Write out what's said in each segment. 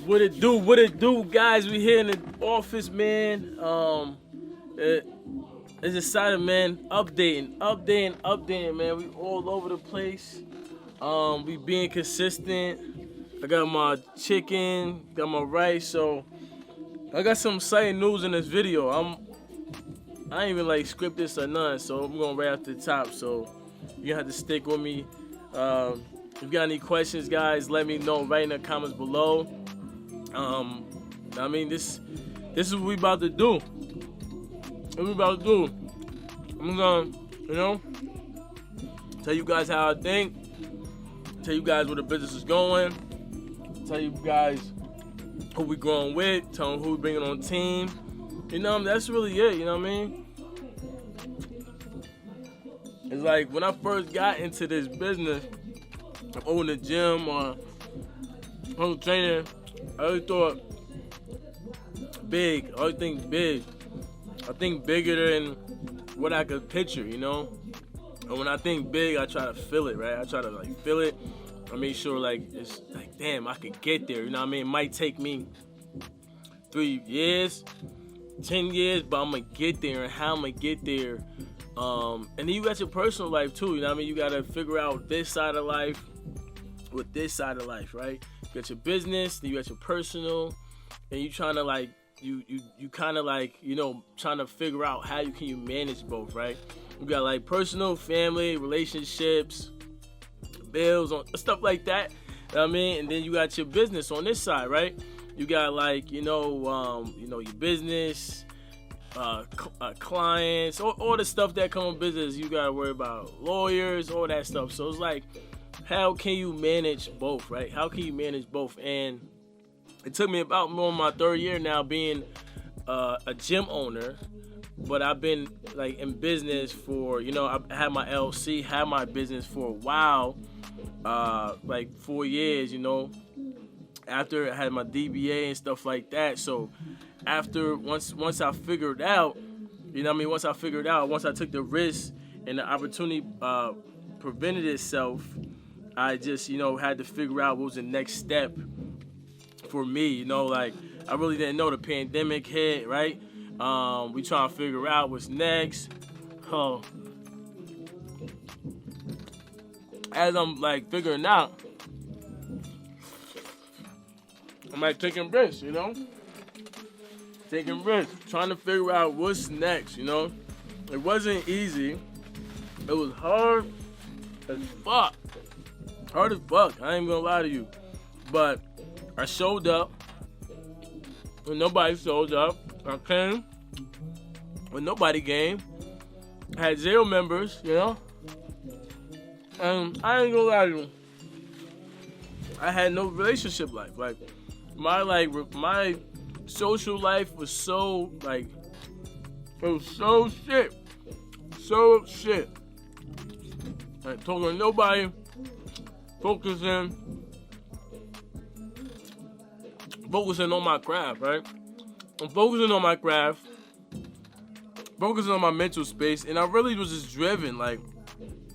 What it do? What it do, guys? We here in the office, man. It's exciting, man. Updating, man. We all over the place. We being consistent. I got my chicken, got my rice, so I got some exciting news in this video. I ain't even like script this or none, so I'm going right off the top. So you have to stick with me. If you got any questions, guys, let me know right in the comments below. I mean, this is what we about to do. What we about to do. I'm gonna, tell you guys how I think. Tell you guys where the business is going. Tell you guys who we growing with. Tell them who we bringing on team. That's really it. You know what I mean? It's like when I first got into this business, owning a gym or personal training, I always thought big. I always think big. I think bigger than what I could picture, And when I think big, I try to feel it, right? I try to like feel it. I make sure like it's like, damn, I could get there. You know what I mean? It might take me 3 years, 10 years, but I'm gonna get there. And how I'm gonna get there. And then you got your personal life too. You know what I mean? You gotta figure out this side of life with this side of life, right? You got your business, then you got your personal, and you trying to like you kind of like trying to figure out how you manage both, right? You got like personal, family, relationships, bills, stuff like that. You know what I mean? And then you got your business on this side, right? You got like your business, clients, all the stuff that come with business. You gotta worry about lawyers, all that stuff. So it's like, how can you manage both, right? How can you manage both? And it took me about more my 3rd year now being a gym owner, but I've been like in business for, I had my LLC, had my business for a while, like 4 years, after I had my DBA and stuff like that. So after, once I figured out, once I took the risk and the opportunity presented itself, I just, had to figure out what was the next step for me. Like I really didn't know the pandemic hit, right? We trying to figure out what's next. As I'm like figuring out, I'm like taking risks, taking risks, trying to figure out what's next, It wasn't easy. It was hard as fuck. Hard as fuck, I ain't gonna lie to you. But I showed up when nobody showed up. I came when nobody came. I had 0 members, And I ain't gonna lie to you. I had no relationship life. Like my social life was so like, it was so shit. So shit. I ain't talking to nobody. Focusing on my craft, right? I'm focusing on my craft, focusing on my mental space, and I really was just driven, like,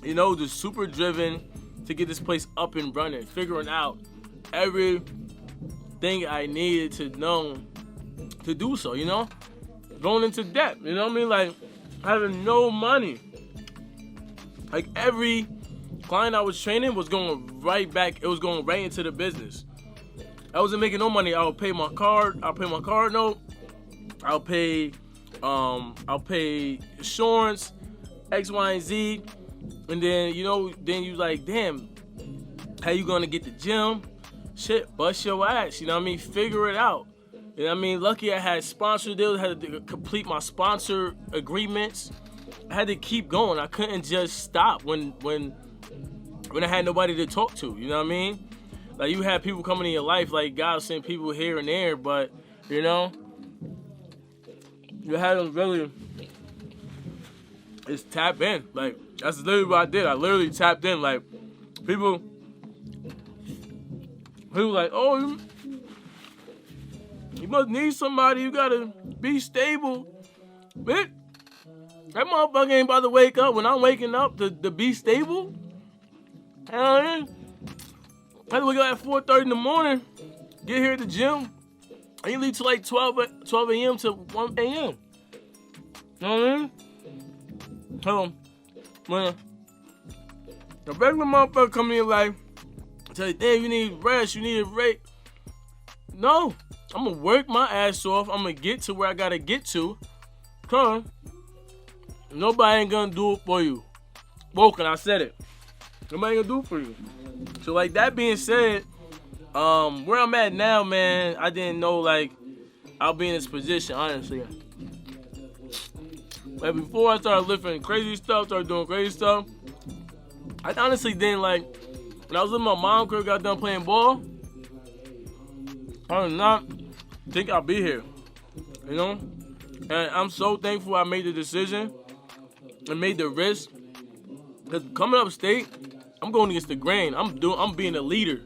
just super driven to get this place up and running, figuring out everything I needed to know to do so, going into debt, like having no money. Like every client I was training was going right back. It was going right into the business. I wasn't making no money. I'll pay my card note. I'll pay insurance, X, Y, and Z. And then, then you like, damn, how you gonna get the gym? Shit, bust your ass. Figure it out. Lucky I had sponsor deals. I had to complete my sponsor agreements. I had to keep going. I couldn't just stop when I had nobody to talk to, Like you had people coming in your life, like God sent people here and there, but you had to really just tap in. Like that's literally what I did. I literally tapped in. Like people like, oh, you must need somebody. You gotta be stable, bitch. That motherfucker ain't about to wake up when I'm waking up to be stable. Hell yeah. I had to wake up at 4:30 in the morning get here at the gym, and you leave till like 12 a.m. to 1 a.m. You know what I mean? So, when a regular motherfucker come in your life, tell you, damn, you need rest, you need a break. No, I'm gonna work my ass off. I'm gonna get to where I gotta get to. Cause nobody ain't gonna do it for you. Woken, I said it. Nobody gonna do it for you. So like that being said, where I'm at now, man, I didn't know like I'll be in this position, honestly. Like before I started lifting crazy stuff, started doing crazy stuff, I honestly didn't like, when I was with my mom, crib, got done playing ball, I did not think I'll be here, you know? And I'm so thankful I made the decision and made the risk. Because coming up state, I'm going against the grain. I'm being a leader.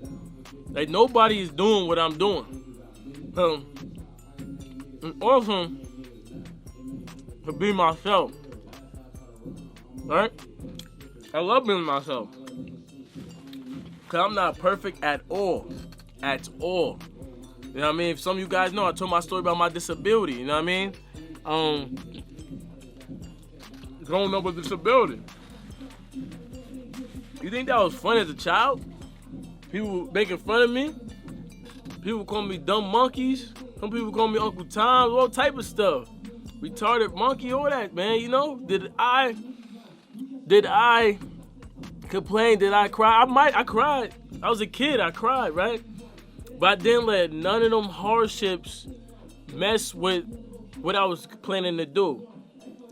Like nobody is doing what I'm doing. And also, to be myself. Right? I love being myself. Because I'm not perfect at all. At all. You know what I mean? If some of you guys know, I told my story about my disability. You know what I mean? Growing up with disability. You think that was fun as a child? People making fun of me? People calling me dumb monkeys? Some people call me Uncle Tom, all type of stuff. Retarded monkey, all that, man, you know? Did I complain? Did I cry? I cried. I was a kid, I cried, right? But I didn't let none of them hardships mess with what I was planning to do,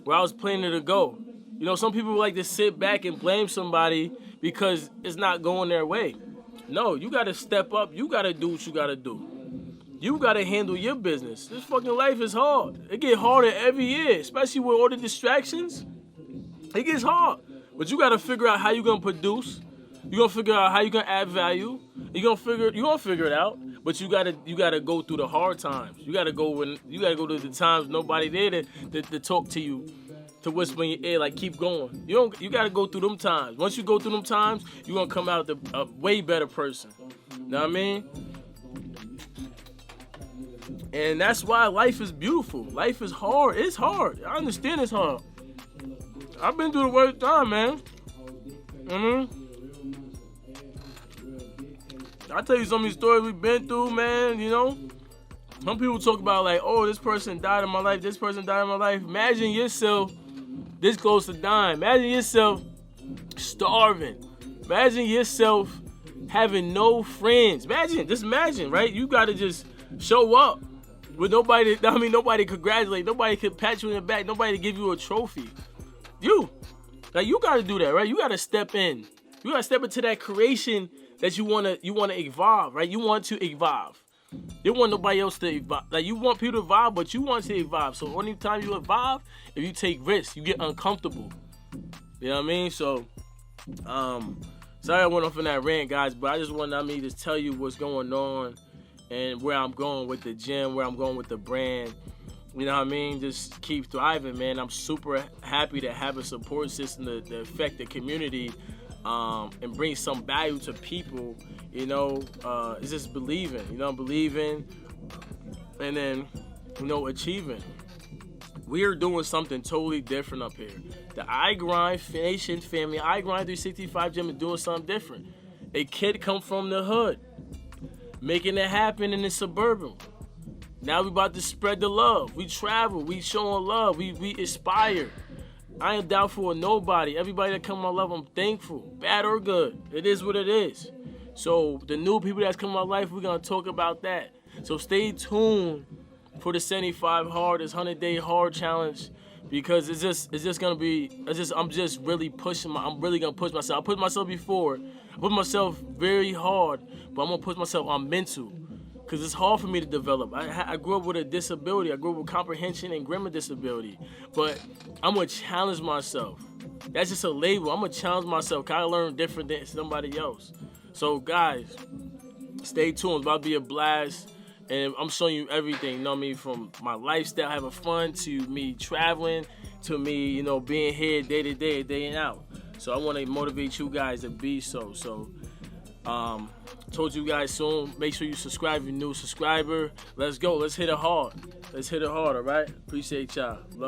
where I was planning to go. You know, some people like to sit back and blame somebody because it's not going their way. No, you got to step up. You got to do what you got to do. You got to handle your business. This fucking life is hard. It gets harder every year, especially with all the distractions. It gets hard. But you got to figure out how you're going to produce. You're going to figure out how you're going to add value. You're going to figure it out. But you got to go through the hard times. You got to go to the times nobody there to talk to you, to whisper in your ear, like, keep going. You got to go through them times. Once you go through them times, you're going to come out a way better person. You know what I mean? And that's why life is beautiful. Life is hard. It's hard. I understand it's hard. I've been through the worst time, man. I tell you some of these stories we've been through, man, you know? Some people talk about like, oh, this person died in my life, this person died in my life. Imagine yourself this close to dying. Imagine yourself starving. Imagine yourself having no friends. Just imagine, right? You gotta just show up with nobody to congratulate, nobody could pat you in the back, nobody to give you a trophy. You gotta do that, right? You gotta step in. You gotta step into that creation that you wanna evolve, right? You want to evolve. You don't want nobody else to evolve. Like, you want people to evolve, but you want to evolve. So only time you evolve, if you take risks, you get uncomfortable. You know what I mean? So, sorry I went off on that rant, guys, but I just wanted to just tell you what's going on and where I'm going with the gym, where I'm going with the brand. You know what I mean? Just keep thriving, man. I'm super happy to have a support system to affect the community and bring some value to people. You know, it's just believing, and then, achieving. We are doing something totally different up here. The I Grind Nation family, I Grind 365 Gym is doing something different. A kid come from the hood, making it happen in the suburban. Now we about to spread the love. We travel, we showing love, we inspire. I ain't doubtful of nobody. Everybody that come in my life, I'm thankful. Bad or good, it is what it is. So the new people that's come in my life, we're gonna talk about that. So stay tuned for the 75 hard, this 100-day hard challenge, because I'm really gonna push myself. I put myself before. I put myself very hard, but I'm gonna push myself on mental, because it's hard for me to develop. I grew up with a disability. I grew up with comprehension and grammar disability, but I'm gonna challenge myself. That's just a label. I'm gonna challenge myself, because I learn different than somebody else. So guys, stay tuned. It's about to be a blast. And I'm showing you everything, from my lifestyle, having fun, to me traveling, to me, being here day to day, day in out. So I want to motivate you guys to be so. So Told you guys soon. Make sure you subscribe if you're a new subscriber. Let's go. Let's hit it hard. Let's hit it hard, all right? Appreciate y'all. Love.